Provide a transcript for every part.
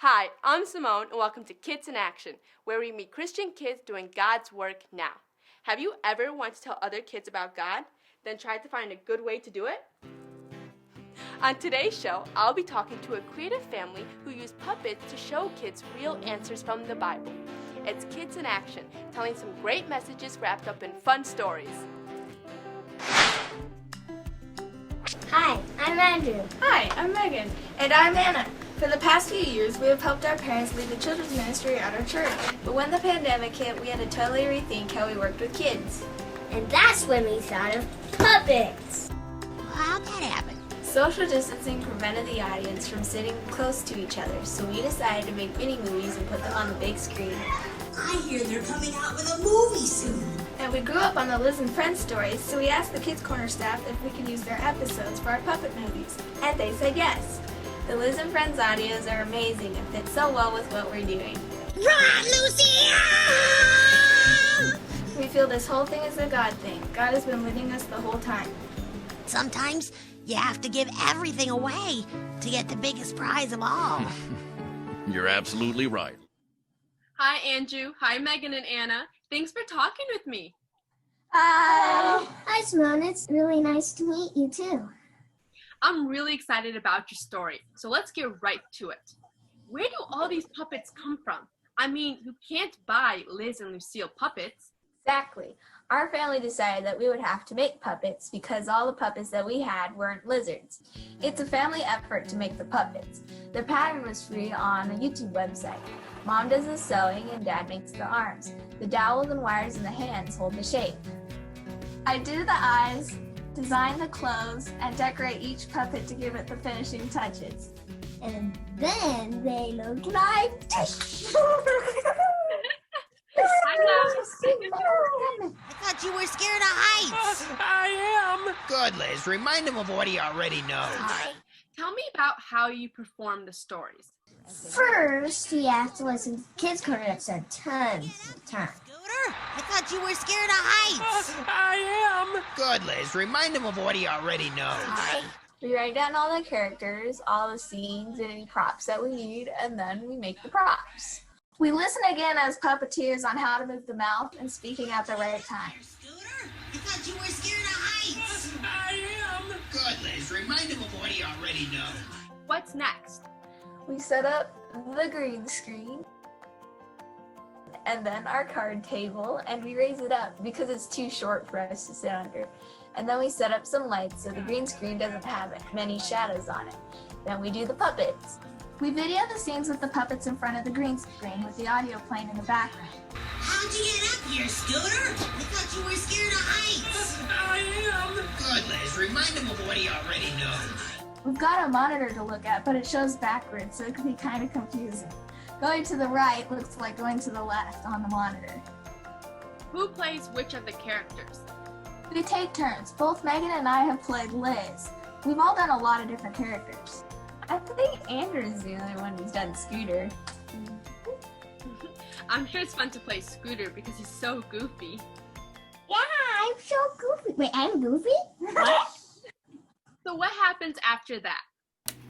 Hi, I'm Simone, and welcome to Kids in Action, where we meet Christian kids doing God's work now. Have you ever wanted to tell other kids about God, then tried to find a good way to do it? On today's show, I'll be talking to a creative family who use puppets to show kids real answers from the Bible. It's Kids in Action, telling some great messages wrapped up in fun stories. Hi, I'm Andrew. Hi, I'm Megan. And I'm Anna. For the past few years, we have helped our parents lead the children's ministry at our church. But when the pandemic hit, we had to totally rethink how we worked with kids. And that's when we thought of puppets. How'd that happen? Social distancing prevented the audience from sitting close to each other, so we decided to make mini movies and put them on the big screen. I hear they're coming out with a movie soon. And we grew up on the Liz and Friends stories, so we asked the Kids Corner staff if we could use their episodes for our puppet movies. And they said yes. The Liz and Friends audios are amazing and fit so well with what we're doing. Run, Lucia! We feel this whole thing is a God thing. God has been leading us the whole time. Sometimes you have to give everything away to get the biggest prize of all. You're absolutely right. Hi, Andrew. Hi, Megan and Anna. Thanks for talking with me. Hi. Hi, Simone. It's really nice to meet you, too. I'm really excited about your story, so let's get right to it. Where do all these puppets come from? I mean, you can't buy Liz and Lucille puppets. Exactly. Our family decided that we would have to make puppets because all the puppets that we had weren't lizards. It's a family effort to make the puppets. The pattern was free on a YouTube website. Mom does the sewing and Dad makes the arms. The dowels and wires in the hands hold the shape. I do the eyes, design the clothes, and decorate each puppet to give it the finishing touches. And then they look like... I thought you were scared of heights. I am. Good, Liz. Remind him of what he already knows. Tell me about how you perform the stories. First, we have to listen to the Kids Corner episode tons of times. Scooter, I thought you were scared of heights. I am. Good, Liz. Remind him of what he already knows. We write down all the characters, all the scenes, and any props that we need, and then we make the props. We listen again as puppeteers on how to move the mouth and speaking at the right time. Scooter, I thought you were scared of heights. I am. Good, Liz. Remind him of what he already knows. What's next? We set up the green screen and then our card table, and we raise it up because it's too short for us to sit under. And then we set up some lights so the green screen doesn't have many shadows on it. Then we do the puppets. We video the scenes with the puppets in front of the green screen with the audio playing in the background. How'd you get up here, Scooter? I thought you were scared of heights. I am. Good, Liz. Remind him of what he already knows. We've got a monitor to look at, but it shows backwards, so it can be kind of confusing. Going to the right looks like going to the left on the monitor. Who plays which of the characters? We take turns. Both Megan and I have played Liz. We've all done a lot of different characters. I think Andrew is the only one who's done Scooter. I'm sure it's fun to play Scooter because he's so goofy. Yeah, I'm so goofy. Wait, I'm goofy? What? So what happens after that?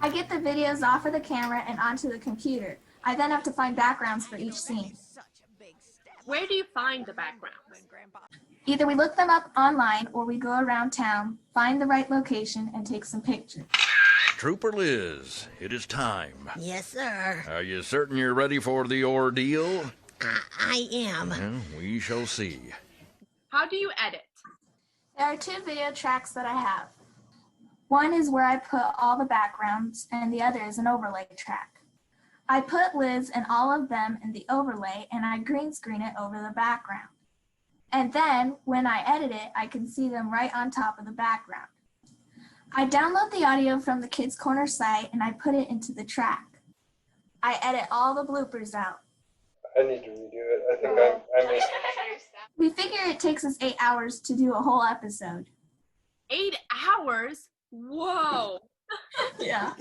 I get the videos off of the camera and onto the computer. I then have to find backgrounds for each scene. Where do you find the backgrounds? Either we look them up online or we go around town, find the right location, and take some pictures. Trooper Liz, it is time. Yes, sir. Are you certain you're ready for the ordeal? I am. Well, we shall see. How do you edit? There are 2 video tracks that I have. One is where I put all the backgrounds, and the other is an overlay track. I put Liz and all of them in the overlay, and I green screen it over the background. And then, when I edit it, I can see them right on top of the background. I download the audio from the Kids Corner site, and I put it into the track. I edit all the bloopers out. I need to redo it. I think I made... We figure it takes us 8 hours to do a whole episode. 8 hours? Whoa. Yeah.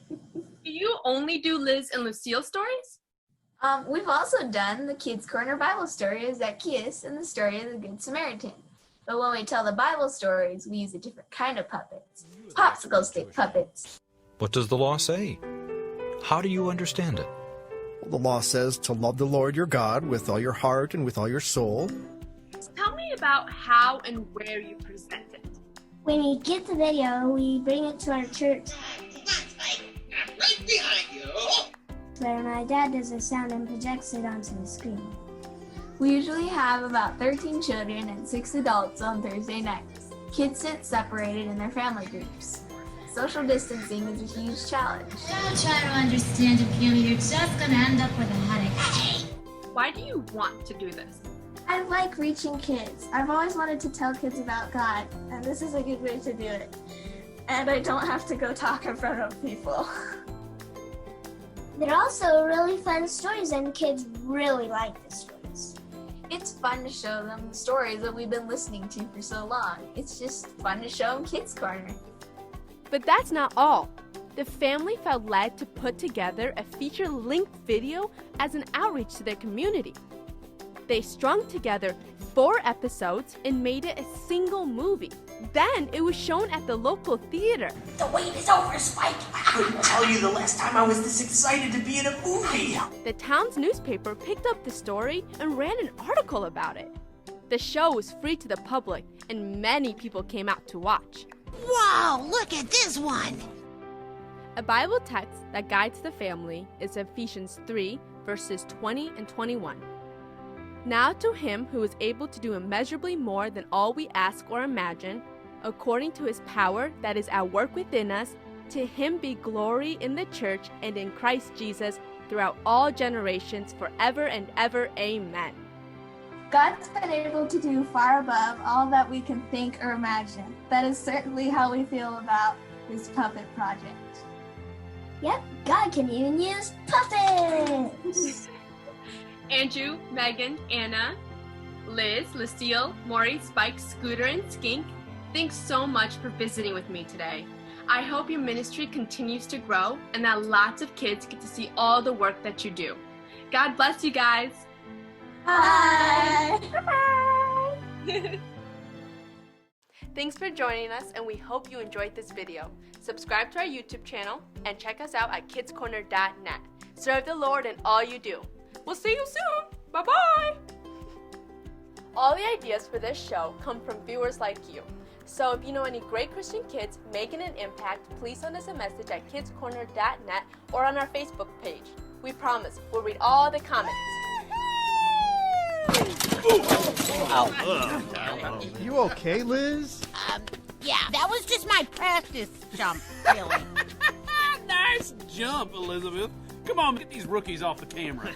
Do you only do Liz and Lucille stories? We've also done the Kids Corner Bible story of Zacchaeus and the story of the Good Samaritan. But when we tell the Bible stories, we use a different kind of puppets. Popsicle stick puppets. What does the law say? How do you understand it? The law says to love the Lord your God with all your heart and with all your soul. Tell me about how and where you present it. When we get the video, we bring it to our church Right behind you. where my dad does the sound and projects it onto the screen. We usually have about 13 children and 6 adults on Thursday nights. Kids sit separated in their family groups. Social distancing is a huge challenge. Don't try to understand a few, you're just gonna end up with a headache. Why do you want to do this? I like reaching kids. I've always wanted to tell kids about God, and this is a good way to do it. And I don't have to go talk in front of people. They're also really fun stories, and kids really like the stories. It's fun to show them the stories that we've been listening to for so long. It's just fun to show them Kids Corner. But that's not all. The family felt led to put together a feature-length video as an outreach to their community. They strung together 4 episodes and made it a single movie. Then it was shown at the local theater. The wait is over, Spike. I couldn't tell you the last time I was this excited to be in a movie. The town's newspaper picked up the story and ran an article about it. The show was free to the public, and many people came out to watch. Wow, look at this one. A Bible text that guides the family is Ephesians 3, verses 20 and 21. Now to him who is able to do immeasurably more than all we ask or imagine, according to his power that is at work within us, to him be glory in the church and in Christ Jesus throughout all generations, forever and ever. Amen. God's been able to do far above all that we can think or imagine. That is certainly how we feel about this puppet project. Yep, God can even use puppets! Andrew, Megan, Anna, Liz, Lucille, Maury, Spike, Scooter, and Skink, thanks so much for visiting with me today. I hope your ministry continues to grow and that lots of kids get to see all the work that you do. God bless you guys. Bye! Bye! Thanks for joining us, and we hope you enjoyed this video. Subscribe to our YouTube channel and check us out at kidscorner.net. Serve the Lord in all you do. We'll see you soon. Bye-bye. All the ideas for this show come from viewers like you. So if you know any great Christian kids making an impact, please send us a message at kidscorner.net or on our Facebook page. We promise we'll read all the comments. You okay, Liz? Yeah, that was just my practice jump, really. Nice jump, Elizabeth. Come on, get these rookies off the camera.